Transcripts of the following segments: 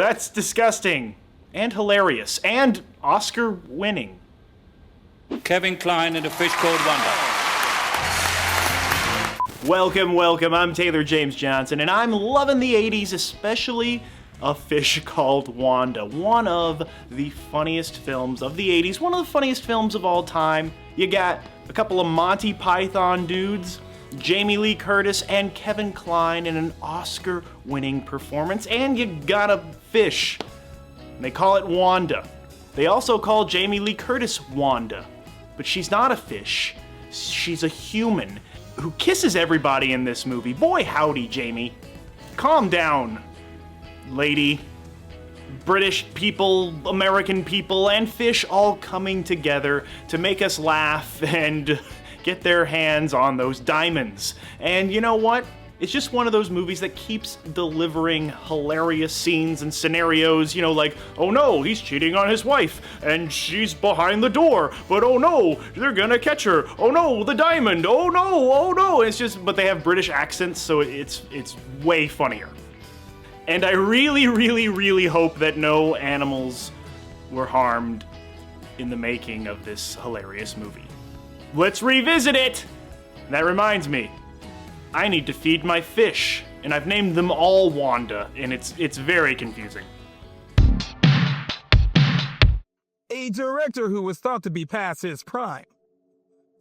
that's disgusting. And hilarious. And Oscar-winning. Kevin Kline and A Fish Called Wanda. Welcome. I'm Taylor James Johnson, and I'm loving the 80s, especially A Fish Called Wanda. One of the funniest films of the 80s, one of the funniest films of all time. You got a couple of Monty Python dudes, Jamie Lee Curtis and Kevin Kline in an Oscar-winning performance, and you got a fish. They call it Wanda. They also call Jamie Lee Curtis Wanda, but she's not a fish. She's a human who kisses everybody in this movie. Boy howdy, Jamie. Calm down, lady. British people, American people, and fish all coming together to make us laugh and get their hands on those diamonds. And you know what? It's just one of those movies that keeps delivering hilarious scenes and scenarios, like, oh no, he's cheating on his wife, and she's behind the door, but oh no, they're gonna catch her, oh no, the diamond, oh no, it's just, but they have British accents, so it's way funnier. And I really hope that no animals were harmed in the making of this hilarious movie. Let's revisit it! That reminds me, I need to feed my fish, and I've named them all Wanda, and it's very confusing. A director who was thought to be past his prime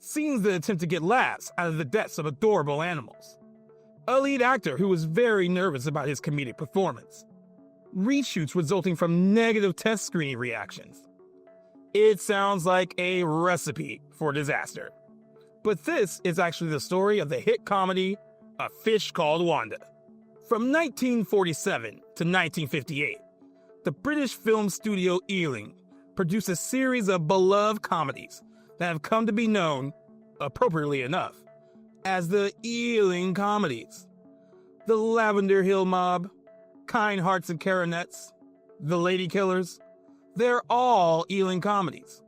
seems to attempt to get laughs out of the deaths of adorable animals. A lead actor who was very nervous about his comedic performance. Reshoots resulting from negative test screening reactions. It sounds like a recipe for disaster. But this is actually the story of the hit comedy, A Fish Called Wanda. From 1947 to 1958, the British film studio Ealing produced a series of beloved comedies that have come to be known, appropriately enough, as the Ealing comedies. The Lavender Hill Mob, Kind Hearts and Coronets, The Lady Killers, they're all Ealing comedies.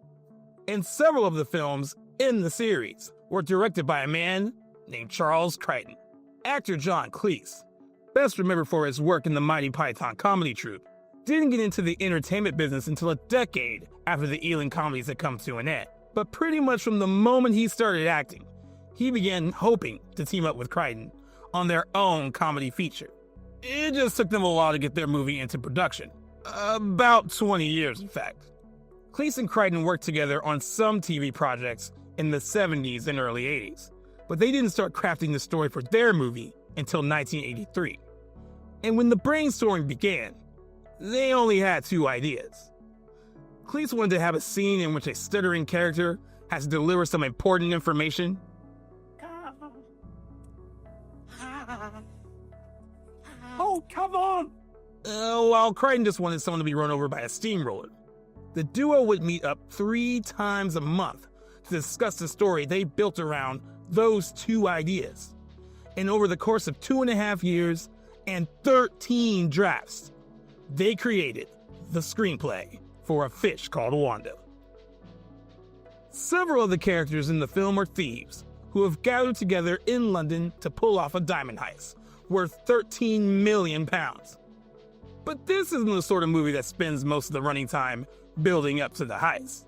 And several of the films in the series were directed by a man named Charles Crichton. Actor John Cleese, best remembered for his work in the Monty Python comedy troupe, didn't get into the entertainment business until a decade after the Ealing comedies had come to an end. But pretty much from the moment he started acting, he began hoping to team up with Crichton on their own comedy feature. It just took them a while to get their movie into production. About 20 years, in fact. Cleese and Crichton worked together on some TV projects in the 70s and early 80s, but they didn't start crafting the story for their movie until 1983. And when the brainstorming began, they only had two ideas. Cleese wanted to have a scene in which a stuttering character has to deliver some important information. Oh, come on! While Crichton just wanted someone to be run over by a steamroller. The duo would meet up 3 times a month to discuss the story they built around those two ideas. And over the course of 2.5 years and 13 drafts, they created the screenplay for A Fish Called Wanda. Several of the characters in the film are thieves who have gathered together in London to pull off a diamond heist worth £13 million. But this isn't the sort of movie that spends most of the running time building up to the heist.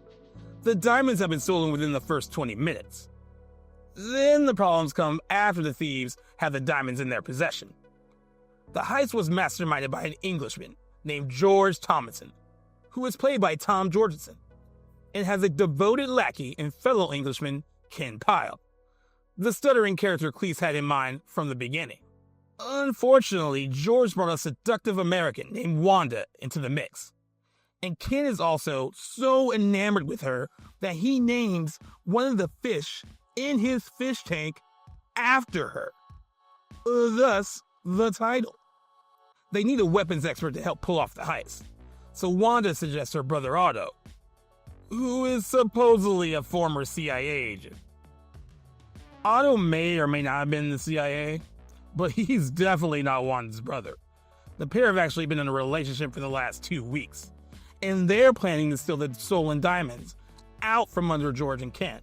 The diamonds have been stolen within the first 20 minutes. Then the problems come after the thieves have the diamonds in their possession. The heist was masterminded by an Englishman named George Thomason, who is played by Tom Jorgensen, and has a devoted lackey and fellow Englishman, Ken Pyle, the stuttering character Cleese had in mind from the beginning. Unfortunately, George brought a seductive American named Wanda into the mix. And Ken is also so enamored with her that he names one of the fish in his fish tank after her. Thus, the title. They need a weapons expert to help pull off the heist. So Wanda suggests her brother Otto, who is supposedly a former CIA agent. Otto may or may not have been in the CIA, but he's definitely not Wanda's brother. The pair have actually been in a relationship for the last 2 weeks, and they're planning to steal the stolen diamonds out from under George and Ken.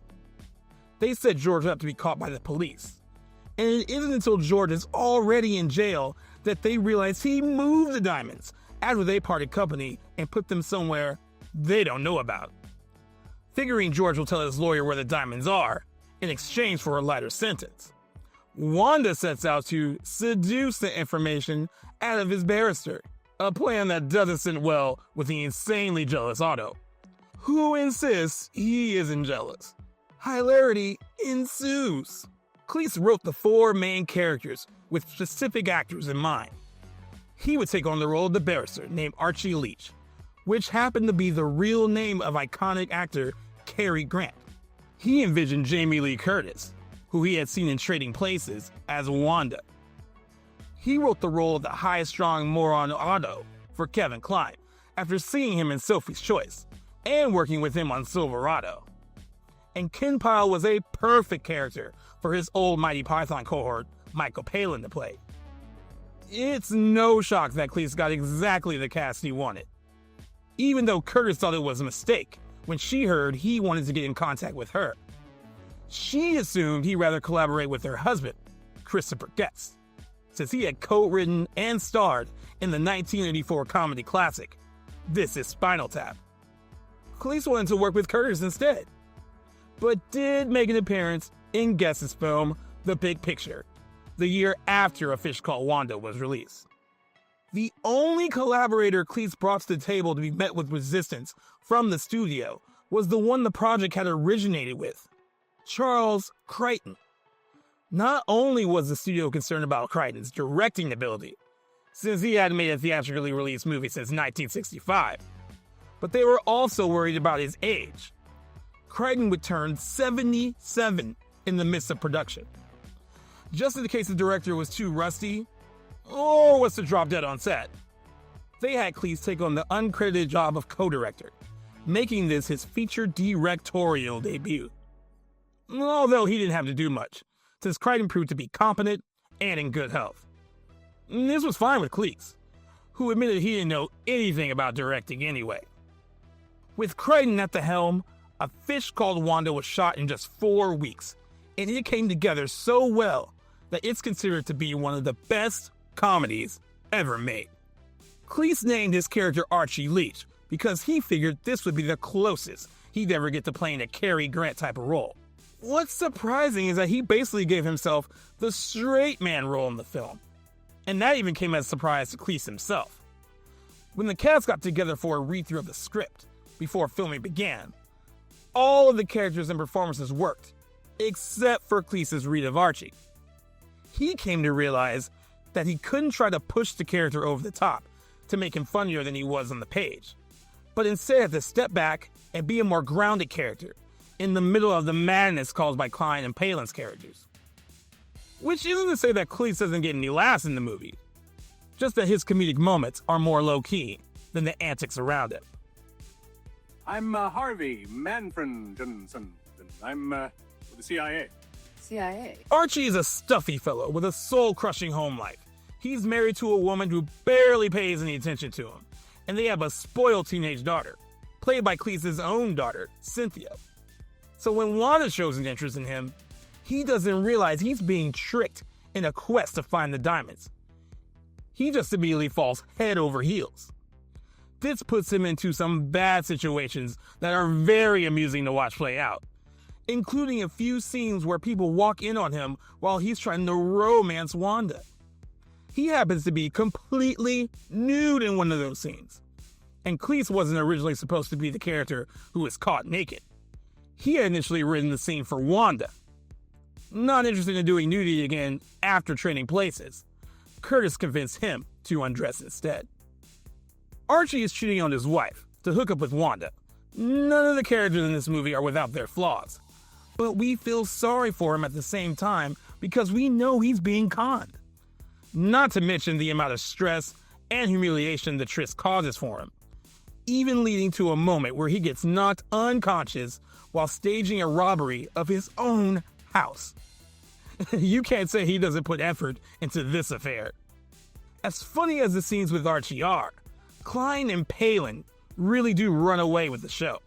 They set George up to be caught by the police, and it isn't until George is already in jail that they realize he moved the diamonds after they parted company and put them somewhere they don't know about. Figuring George will tell his lawyer where the diamonds are in exchange for a lighter sentence, Wanda sets out to seduce the information out of his barrister, a plan that doesn't sit well with the insanely jealous Otto, who insists he isn't jealous. Hilarity ensues. Cleese wrote the 4 main characters with specific actors in mind. He would take on the role of the barrister named Archie Leach, which happened to be the real name of iconic actor Cary Grant. He envisioned Jamie Lee Curtis, who he had seen in Trading Places, as Wanda. He wrote the role of the high-strung moron Otto for Kevin Kline after seeing him in Sophie's Choice and working with him on Silverado. And Ken Pyle was a perfect character for his old Monty Python cohort, Michael Palin, to play. It's no shock that Cleese got exactly the cast he wanted, even though Curtis thought it was a mistake when she heard he wanted to get in contact with her. She assumed he'd rather collaborate with her husband, Christopher Guest, since he had co-written and starred in the 1984 comedy classic, This Is Spinal Tap. Cleese wanted to work with Curtis instead, but did make an appearance in Guest's film, The Big Picture, the year after A Fish Called Wanda was released. The only collaborator Cleese brought to the table to be met with resistance from the studio was the one the project had originated with, Charles Crichton. Not only was the studio concerned about Crichton's directing ability, since he hadn't made a theatrically released movie since 1965, but they were also worried about his age. Crichton would turn 77 in the midst of production. Just in case the director was too rusty or was to drop dead on set, they had Cleese take on the uncredited job of co-director, making this his feature directorial debut. Although he didn't have to do much, since Crichton proved to be competent and in good health. This was fine with Cleese, who admitted he didn't know anything about directing anyway. With Crichton at the helm, A Fish Called Wanda was shot in just 4 weeks, and it came together so well that it's considered to be one of the best comedies ever made. Cleese named his character Archie Leach because he figured this would be the closest he'd ever get to playing a Cary Grant type of role. What's surprising is that he basically gave himself the straight man role in the film, and that even came as a surprise to Cleese himself. When the cast got together for a read-through of the script before filming began, all of the characters and performances worked, except for Cleese's read of Archie. He came to realize that he couldn't try to push the character over the top to make him funnier than he was on the page, but instead had to step back and be a more grounded character in the middle of the madness caused by Kline and Palin's characters. Which isn't to say that Cleese doesn't get any laughs in the movie, just that his comedic moments are more low-key than the antics around it. I'm Harvey Manfredson. I'm with the CIA. CIA? Archie is a stuffy fellow with a soul-crushing home life. He's married to a woman who barely pays any attention to him, and they have a spoiled teenage daughter, played by Cleese's own daughter, Cynthia. So when Wanda shows an interest in him, he doesn't realize he's being tricked in a quest to find the diamonds. He just immediately falls head over heels. This puts him into some bad situations that are very amusing to watch play out, including a few scenes where people walk in on him while he's trying to romance Wanda. He happens to be completely nude in one of those scenes, and Cleese wasn't originally supposed to be the character who was caught naked. He had initially written the scene for Wanda. Not interested in doing nudity again after Trading Places, Curtis convinced him to undress instead. Archie is cheating on his wife to hook up with Wanda. None of the characters in this movie are without their flaws, but we feel sorry for him at the same time because we know he's being conned. Not to mention the amount of stress and humiliation the tryst causes for him, even leading to a moment where he gets knocked unconscious while staging a robbery of his own house. You can't say he doesn't put effort into this affair. As funny as the scenes with Archie are, Kline and Palin really do run away with the show.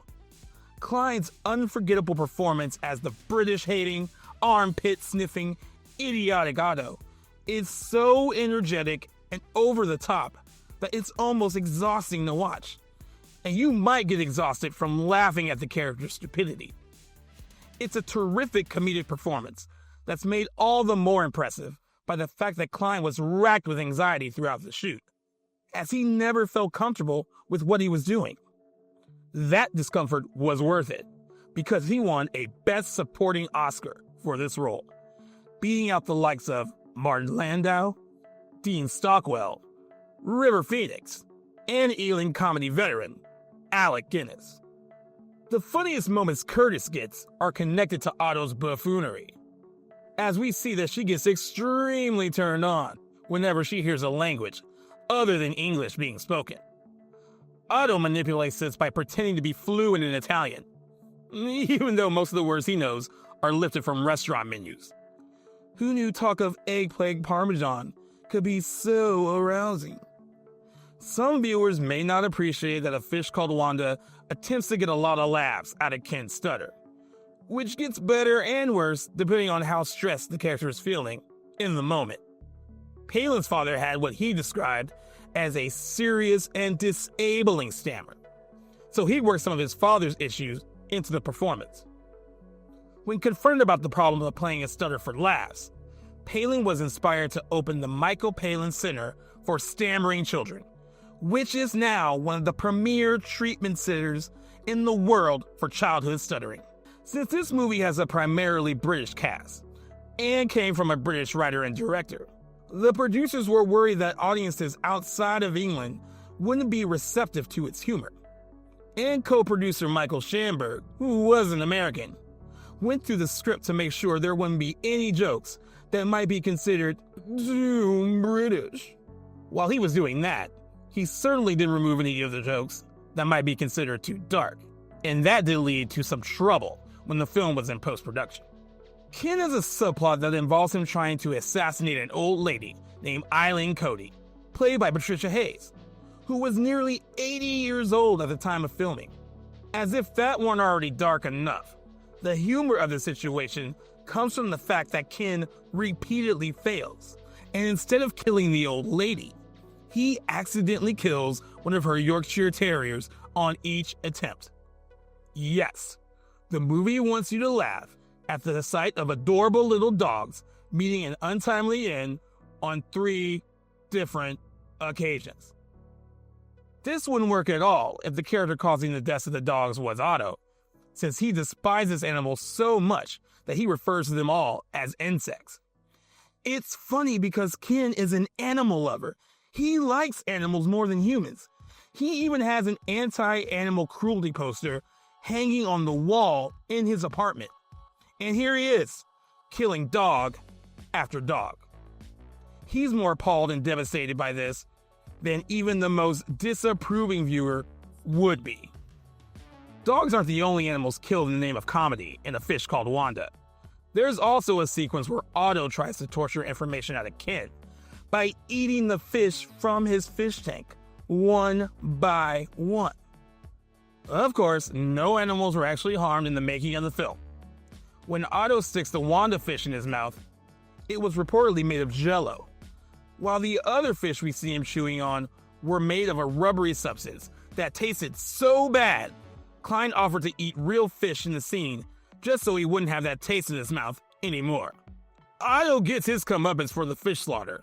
Kline's unforgettable performance as the British-hating, armpit-sniffing, idiotic Otto is so energetic and over the top that it's almost exhausting to watch. And you might get exhausted from laughing at the character's stupidity. It's a terrific comedic performance that's made all the more impressive by the fact that Kline was racked with anxiety throughout the shoot, as he never felt comfortable with what he was doing. That discomfort was worth it, because he won a Best Supporting Oscar for this role, beating out the likes of Martin Landau, Dean Stockwell, River Phoenix, and Ealing comedy veteran Alec Guinness. The funniest moments Curtis gets are connected to Otto's buffoonery, as we see that she gets extremely turned on whenever she hears a language other than English being spoken. Otto manipulates this by pretending to be fluent in Italian, even though most of the words he knows are lifted from restaurant menus. Who knew talk of eggplant parmesan could be so arousing? Some viewers may not appreciate that A Fish Called Wanda attempts to get a lot of laughs out of Ken's stutter, which gets better and worse depending on how stressed the character is feeling in the moment. Palin's father had what he described as a serious and disabling stammer, so he worked some of his father's issues into the performance. When confronted about the problem of playing a stutter for laughs, Palin was inspired to open the Michael Palin Center for Stammering Children, which is now one of the premier treatment centers in the world for childhood stuttering. Since this movie has a primarily British cast, and came from a British writer and director, the producers were worried that audiences outside of England wouldn't be receptive to its humor. And co-producer Michael Schamberg, who was an American, went through the script to make sure there wouldn't be any jokes that might be considered too British. While he was doing that, he certainly didn't remove any of the jokes that might be considered too dark, and that did lead to some trouble when the film was in post-production. Ken has a subplot that involves him trying to assassinate an old lady named Eileen Cody, played by Patricia Hayes, who was nearly 80 years old at the time of filming. As if that weren't already dark enough, the humor of the situation comes from the fact that Ken repeatedly fails, and instead of killing the old lady, he accidentally kills one of her Yorkshire Terriers on each attempt. Yes, the movie wants you to laugh at the sight of adorable little dogs meeting an untimely end on 3 different occasions. This wouldn't work at all if the character causing the deaths of the dogs was Otto, since he despises animals so much that he refers to them all as insects. It's funny because Ken is an animal lover. He likes animals more than humans. He even has an anti-animal cruelty poster hanging on the wall in his apartment. And here he is, killing dog after dog. He's more appalled and devastated by this than even the most disapproving viewer would be. Dogs aren't the only animals killed in the name of comedy in A Fish Called Wanda. There's also a sequence where Otto tries to torture information out of Ken by eating the fish from his fish tank, one by one. Of course, no animals were actually harmed in the making of the film. When Otto sticks the Wanda fish in his mouth, it was reportedly made of Jell-O, while the other fish we see him chewing on were made of a rubbery substance that tasted so bad, Kline offered to eat real fish in the scene just so he wouldn't have that taste in his mouth anymore. Otto gets his comeuppance for the fish slaughter.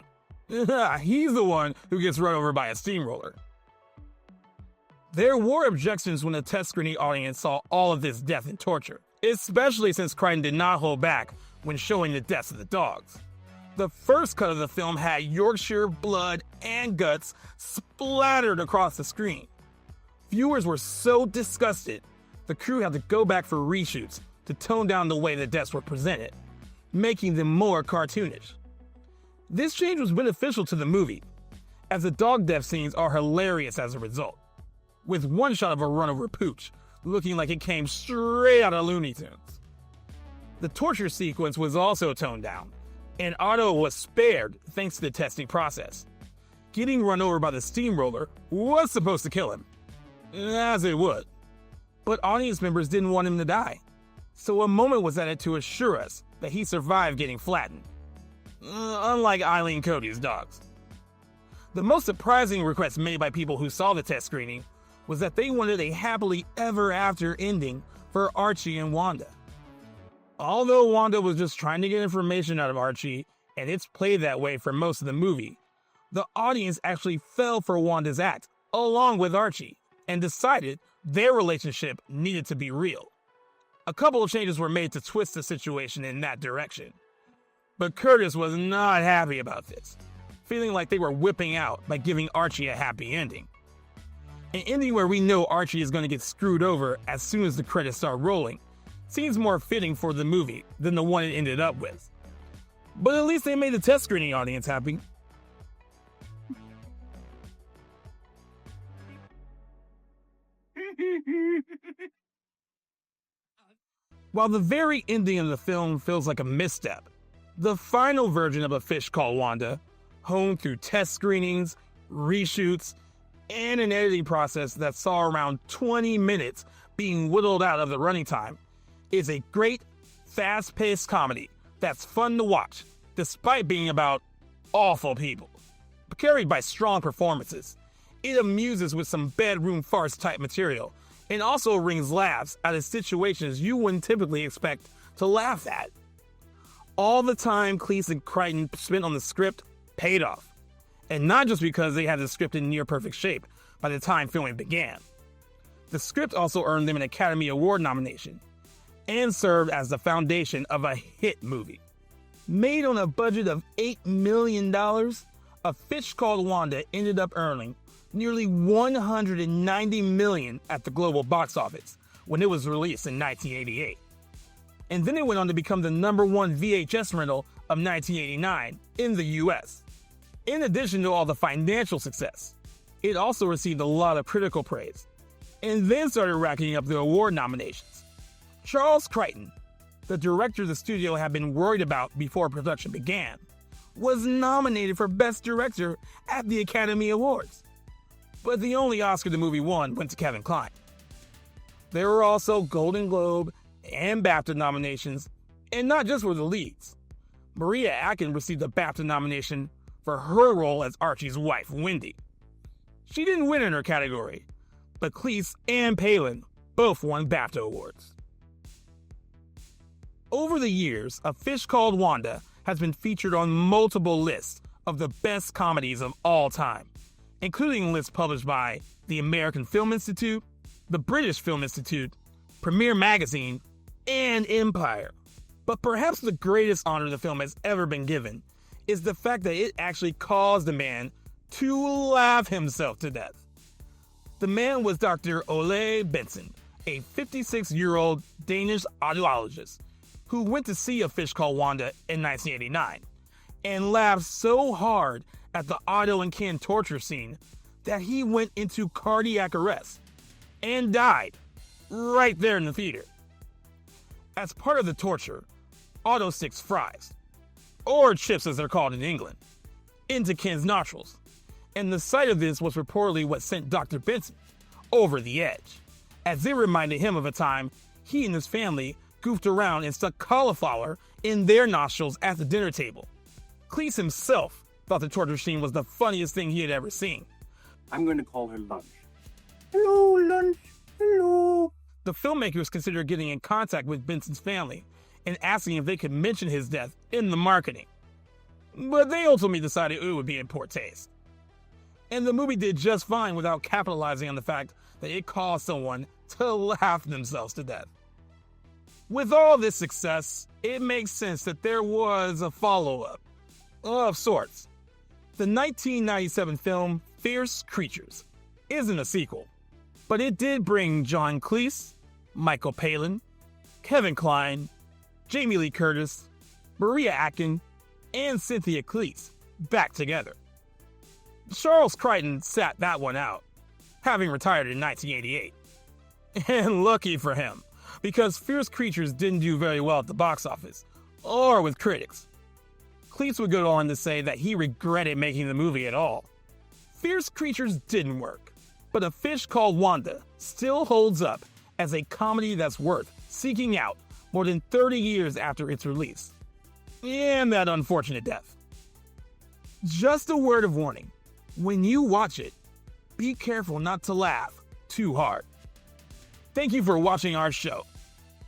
He's the one who gets run over by a steamroller. There were objections when the test screening audience saw all of this death and torture, especially since Crichton did not hold back when showing the deaths of the dogs. The first cut of the film had Yorkshire blood and guts splattered across the screen. Viewers were so disgusted, the crew had to go back for reshoots to tone down the way the deaths were presented, making them more cartoonish. This change was beneficial to the movie, as the dog death scenes are hilarious as a result, with one shot of a run-over pooch looking like it came straight out of Looney Tunes. The torture sequence was also toned down, and Otto was spared thanks to the testing process. Getting run over by the steamroller was supposed to kill him, as it would, but audience members didn't want him to die, so a moment was added to assure us that he survived getting flattened, unlike Eileen Cody's dogs. The most surprising request made by people who saw the test screening was that they wanted a happily ever after ending for Archie and Wanda. Although Wanda was just trying to get information out of Archie, and it's played that way for most of the movie, the audience actually fell for Wanda's act, along with Archie, and decided their relationship needed to be real. A couple of changes were made to twist the situation in that direction. But Curtis was not happy about this, feeling like they were whipping out by giving Archie a happy ending. An ending where we know Archie is going to get screwed over as soon as the credits start rolling seems more fitting for the movie than the one it ended up with. But at least they made the test screening audience happy. While the very ending of the film feels like a misstep, the final version of A Fish Called Wanda, honed through test screenings, reshoots, and an editing process that saw around 20 minutes being whittled out of the running time, is a great, fast-paced comedy that's fun to watch, despite being about awful people. Carried by strong performances, it amuses with some bedroom farce-type material, and also wrings laughs out of situations you wouldn't typically expect to laugh at. All the time Cleese and Crichton spent on the script paid off, and not just because they had the script in near-perfect shape by the time filming began. The script also earned them an Academy Award nomination, and served as the foundation of a hit movie. Made on a budget of $8 million, A Fish Called Wanda ended up earning nearly $190 million at the global box office when it was released in 1988. And then it went on to become the #1 VHS rental of 1989 in the US. In addition to all the financial success, it also received a lot of critical praise, and then started racking up the award nominations. Charles Crichton, the director the studio had been worried about before production began, was nominated for Best Director at the Academy Awards. But the only Oscar the movie won went to Kevin Kline. There were also Golden Globe and BAFTA nominations, and not just for the leads. Maria Akin received a BAFTA nomination for her role as Archie's wife, Wendy. She didn't win in her category, but Cleese and Palin both won BAFTA awards. Over the years, A Fish Called Wanda has been featured on multiple lists of the best comedies of all time, including lists published by the American Film Institute, the British Film Institute, Premiere Magazine, and Empire. But perhaps the greatest honor the film has ever been given is the fact that it actually caused the man to laugh himself to death. The man was Dr. Ole Benson, a 56-year-old Danish audiologist who went to see A Fish Called Wanda in 1989 and laughed so hard at the Otto and Ken torture scene that he went into cardiac arrest and died right there in the theater. As part of the torture, Otto sticks fries, or chips as they're called in England, into Ken's nostrils, and the sight of this was reportedly what sent Dr. Benson over the edge, as it reminded him of a time he and his family goofed around and stuck cauliflower in their nostrils at the dinner table. Cleese himself thought the torture scene was the funniest thing he had ever seen. I'm going to call her Lunch. Hello, Lunch. Hello. The filmmakers considered getting in contact with Benson's family and asking if they could mention his death in the marketing. But they ultimately decided it would be in poor taste. And the movie did just fine without capitalizing on the fact that it caused someone to laugh themselves to death. With all this success, it makes sense that there was a follow-up, of sorts. The 1997 film Fierce Creatures isn't a sequel, but it did bring John Cleese, Michael Palin, Kevin Kline, Jamie Lee Curtis, Maria Akin, and Cynthia Cleese back together. Charles Crichton sat that one out, having retired in 1988. And lucky for him, because Fierce Creatures didn't do very well at the box office, or with critics. Cleese would go on to say that he regretted making the movie at all. Fierce Creatures didn't work, but A Fish Called Wanda still holds up as a comedy that's worth seeking out more than 30 years after its release. And that unfortunate death. Just a word of warning, When you watch it, be careful not to laugh too hard. Thank you for watching our show.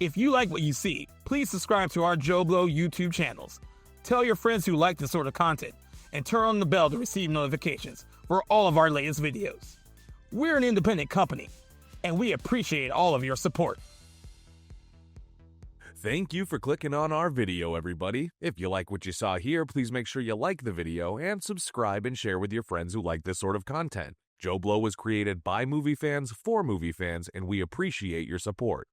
If you like what you see, please subscribe to our Joe Blow YouTube channels. Tell your friends who like this sort of content, and turn on the bell to receive notifications for all of our latest videos. We're an independent company, and we appreciate all of your support. Thank you for clicking on our video, everybody. If you like what you saw here, please make sure you like the video and subscribe and share with your friends who like this sort of content. Joe Blow was created by movie fans for movie fans, and we appreciate your support.